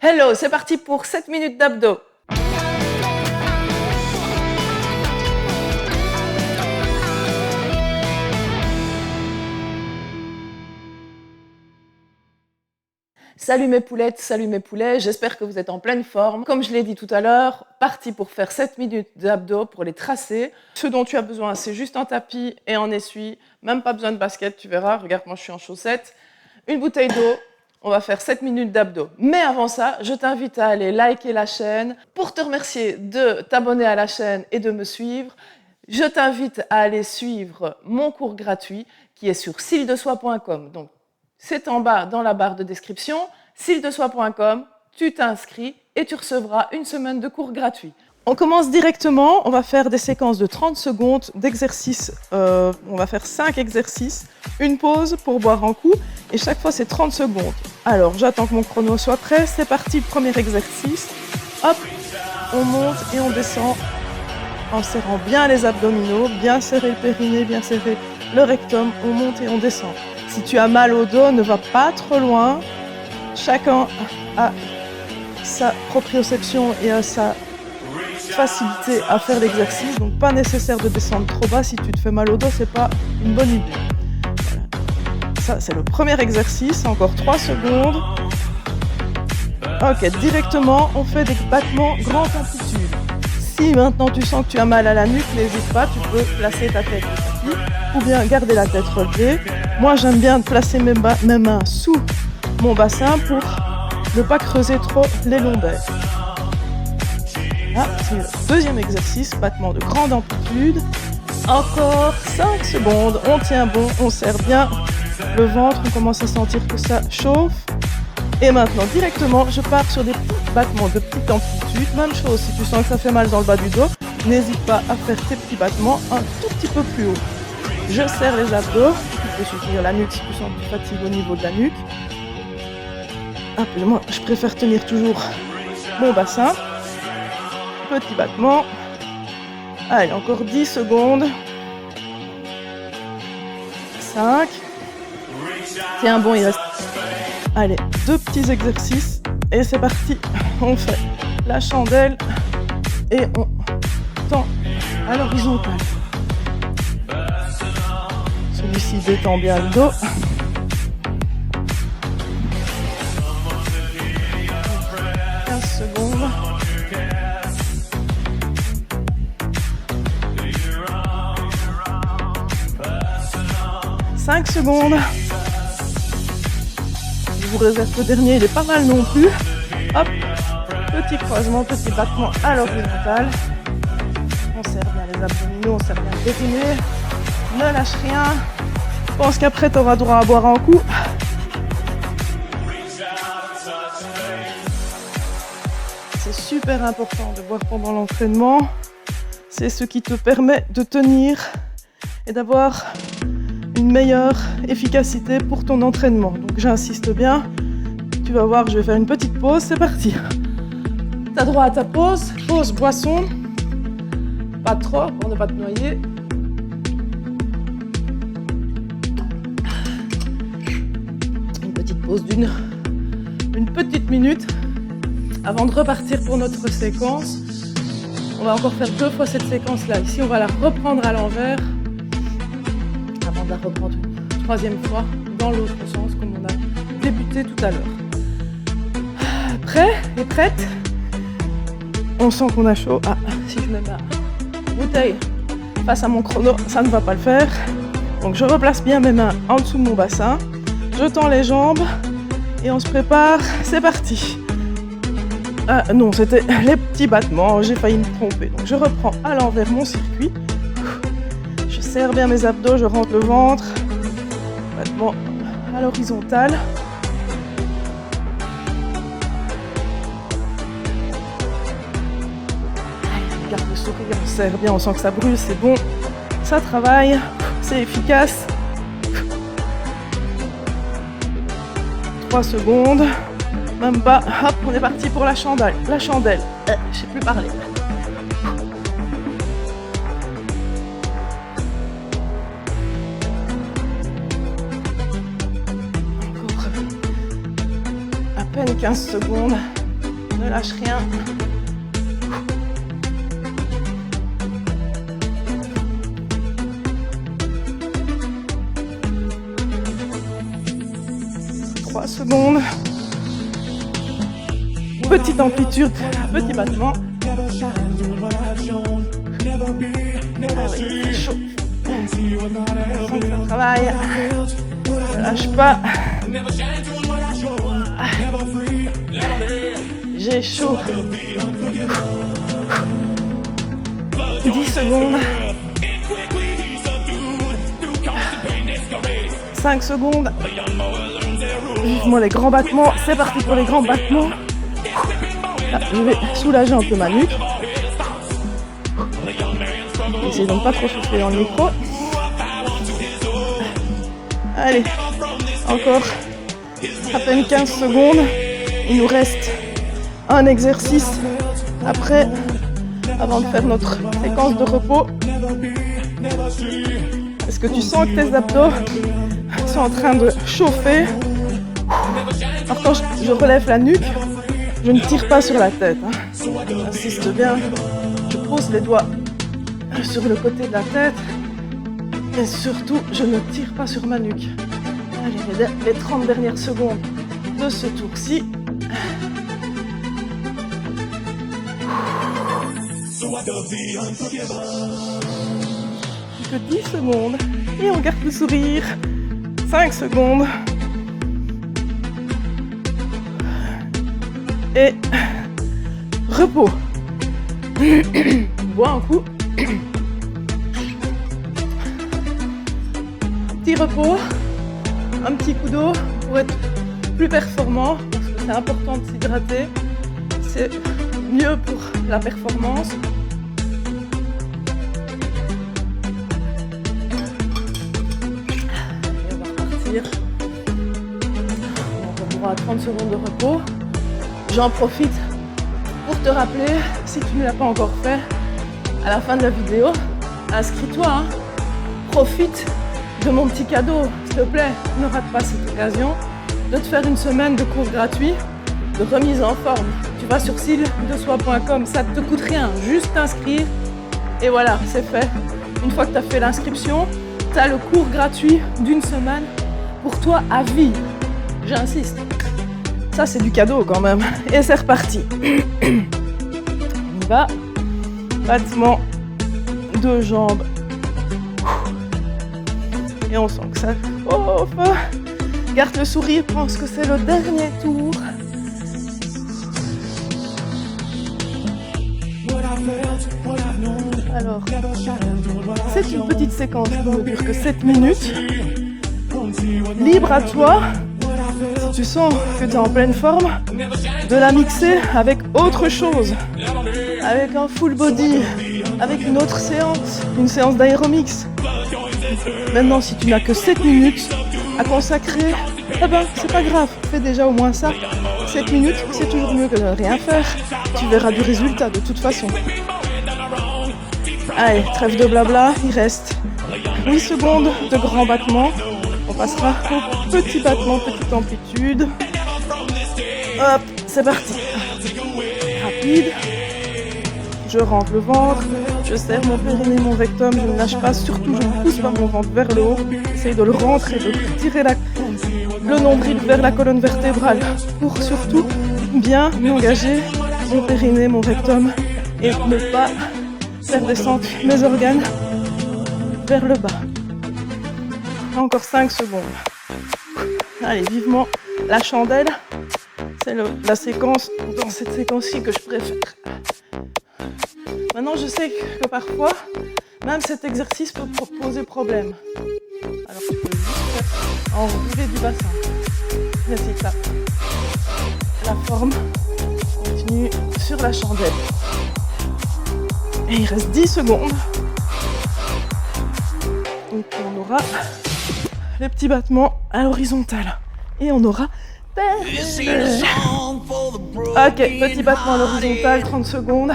Hello, c'est parti pour 7 minutes d'abdos. Salut mes poulettes, salut mes poulets, j'espère que vous êtes en pleine forme. Comme je l'ai dit tout à l'heure, parti pour faire 7 minutes d'abdos pour les tracer. Ce dont tu as besoin, c'est juste un tapis et un essuie, même pas besoin de basket, tu verras, regarde, moi je suis en chaussettes, une bouteille d'eau. On va faire 7 minutes d'abdos. Mais avant ça, je t'invite à aller liker la chaîne. Pour te remercier de t'abonner à la chaîne et de me suivre, je t'invite à aller suivre mon cours gratuit qui est sur cildesoi.com. Donc, c'est en bas dans la barre de description. Cildesoi.com, tu t'inscris et tu recevras une semaine de cours gratuit. On commence directement, on va faire des séquences de 30 secondes d'exercices. On va faire 5 exercices, une pause pour boire un coup et chaque fois c'est 30 secondes. Alors j'attends que mon chrono soit prêt, c'est parti, premier exercice. Hop, on monte et on descend en serrant bien les abdominaux, bien serrer le périnée, bien serrer le rectum, on monte et on descend. Si tu as mal au dos, ne va pas trop loin. Chacun a sa proprioception et a sa facilité à faire l'exercice, donc pas nécessaire de descendre trop bas. Si tu te fais mal au dos, c'est pas une bonne idée. Voilà. Ça, c'est le premier exercice, encore 3 secondes. Ok, directement, on fait des battements grande amplitude. Si maintenant tu sens que tu as mal à la nuque, n'hésite pas, tu peux placer ta tête au tapis ou bien garder la tête relevée. Moi, j'aime bien placer mes mains sous mon bassin pour ne pas creuser trop les lombaires. Ah, c'est le deuxième exercice, battement de grande amplitude. Encore 5 secondes, on tient bon, on serre bien le ventre, on commence à sentir que ça chauffe. Et maintenant, directement, je pars sur des petits battements de petite amplitude. Même chose, si tu sens que ça fait mal dans le bas du dos, n'hésite pas à faire tes petits battements un tout petit peu plus haut. Je serre les abdos, tu peux soutenir la nuque si tu sens que tu fatigues au niveau de la nuque. Hop, moi, je préfère tenir toujours mon bassin. Petit battement. Allez, encore 10 secondes. 5. Tiens bon, il reste... Allez, 2 petits exercices. Et c'est parti. On fait la chandelle. Et on tend à l'horizontale. Celui-ci détend bien le dos. 15 secondes. 5 secondes. Je vous réserve le dernier, il est pas mal non plus. Hop, petit croisement, petit battement à l'horizontale. On serre bien les abdominaux, on serre bien le périnée. Ne lâche rien. Je pense qu'après tu auras droit à boire un coup. C'est super important de boire pendant l'entraînement. C'est ce qui te permet de tenir et d'avoir une meilleure efficacité pour ton entraînement. Donc j'insiste bien, tu vas voir, je vais faire une petite pause, c'est parti. Tu as droit à ta pause, pause boisson, pas trop pour ne pas te noyer. Une petite pause d'une petite minute avant de repartir pour notre séquence. On va encore faire 2 fois cette séquence-là. Ici, on va la reprendre à l'envers. De la reprendre une 3e fois dans l'autre sens comme on a débuté tout à l'heure. Prêt et prête? On sent qu'on a chaud. Ah, si je mets ma bouteille face à mon chrono, ça ne va pas le faire. Donc je replace bien mes mains en dessous de mon bassin. Je tends les jambes et on se prépare. C'est parti. Ah non, c'était les petits battements. J'ai failli me tromper. Donc je reprends à l'envers mon circuit. Je serre bien mes abdos, je rentre le ventre. Battement à l'horizontale. Garde le sourire, on serre bien, on sent que ça brûle, c'est bon. Ça travaille, c'est efficace. 3 secondes. Même pas. Hop, on est parti pour la chandelle. La chandelle. Je sais plus parler. Peine 15 secondes. Ne lâche rien. Secondes. Petite amplitude, petit battement. Ah oui, c'est chaud. Ça travaille. Ne lâche pas. J'ai chaud. 10 secondes. 5 secondes. Vivement les grands battements. C'est parti pour les grands battements. Là, je vais soulager un peu ma nuque. Essayez donc pas trop souffler dans le micro. Allez, encore à peine 15 secondes. Il nous reste un exercice après, avant de faire notre séquence de repos. Est-ce que tu sens que tes abdos sont en train de chauffer? Alors quand je relève la nuque, je ne tire pas sur la tête. J'insiste bien. Je pose les doigts sur le côté de la tête. Et surtout, je ne tire pas sur ma nuque. Allez, les 30 dernières secondes de ce tour-ci. Plus que 10 secondes. Et on garde le sourire. 5 secondes. Et repos. Bois un coup. Petit repos. Un petit coup d'eau pour être plus performant. Parce que c'est important de s'hydrater. C'est mieux pour la performance. Et on va repartir. On aura 30 secondes de repos. J'en profite pour te rappeler, si tu ne l'as pas encore fait, à la fin de la vidéo, inscris-toi. Hein. Profite de mon petit cadeau, s'il te plaît. Ne rate pas cette occasion de te faire une semaine de cours gratuits de remise en forme. Tu vas sur sildesoi.com, ça ne te coûte rien, juste t'inscrire. Et voilà, c'est fait. Une fois que tu as fait l'inscription, tu as le cours gratuit d'une semaine pour toi à vie. J'insiste. Ça, c'est du cadeau quand même. Et c'est reparti. On y va. Battement de jambes. Et on sent que ça chauffe. Garde le sourire, pense que c'est le dernier tour. Alors, c'est une petite séquence qui ne dure que 7 minutes. Libre à toi. Si tu sens que tu es en pleine forme, de la mixer avec autre chose, avec un full body, avec une autre séance, une séance d'aéromix. Maintenant, si tu n'as que 7 minutes à consacrer, eh ben, c'est pas grave, fais déjà au moins ça. 7 minutes, c'est toujours mieux que de ne rien faire. Tu verras du résultat de toute façon. Allez, trêve de blabla, il reste 8 secondes de grands battements. On passera au petit battement, petite amplitude. Hop, c'est parti. Rapide. Je rentre le ventre. Je serre mon périnée, mon rectum. Je ne lâche pas. Surtout, je ne pousse pas mon ventre vers le haut. J'essaye de le rentrer, de tirer le nombril vers la colonne vertébrale. Pour surtout bien engager mon périnée, mon rectum. Et ne pas faire descendre mes organes vers le bas. Encore 5 secondes. Allez, vivement la chandelle. C'est la séquence, dans cette séquence-ci que je préfère. Maintenant, je sais que parfois, même cet exercice peut poser problème. Alors, tu peux juste faire enrouler du bassin. Vas-y, ça. La forme continue sur la chandelle. Et il reste 10 secondes. Donc, on aura les petits battements à l'horizontale. Et on aura... Ok, petit battement à l'horizontale, 30 secondes.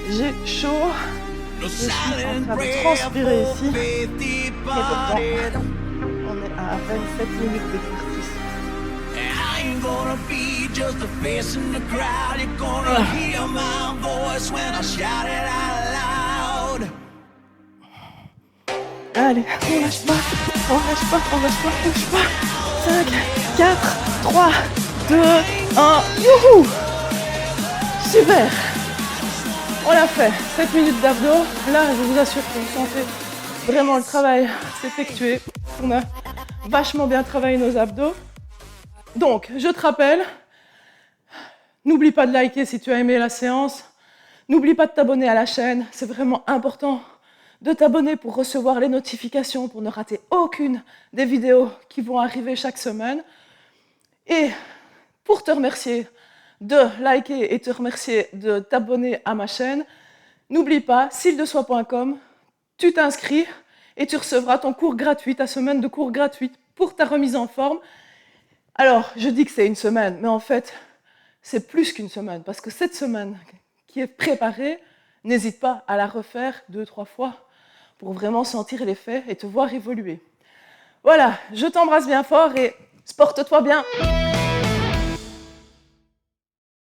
J'ai chaud. Je suis en train de transpirer ici. Et pourtant, on est à peine 7 minutes d'exercice. just a face in the crowd. You're gonna hear my voice when I shout it out loud. Allez, on lâche pas, on lâche pas, on lâche pas, on lâche pas. 5, 4, 3, 2, 1, youhou! Super! On l'a fait, 7 minutes d'abdos. Là, je vous assure que vous sentez vraiment le travail s'effectuer. On a vachement bien travaillé nos abdos. Donc, je te rappelle, n'oublie pas de liker si tu as aimé la séance. N'oublie pas de t'abonner à la chaîne, c'est vraiment important de t'abonner pour recevoir les notifications, pour ne rater aucune des vidéos qui vont arriver chaque semaine. Et pour te remercier de liker et te remercier de t'abonner à ma chaîne, n'oublie pas, sildesoi.com, tu t'inscris et tu recevras ton cours gratuit, ta semaine de cours gratuite pour ta remise en forme. Alors, je dis que c'est une semaine, mais en fait, c'est plus qu'une semaine, parce que cette semaine qui est préparée, n'hésite pas à la refaire 2-3 fois pour vraiment sentir l'effet et te voir évoluer. Voilà, je t'embrasse bien fort et sporte-toi bien.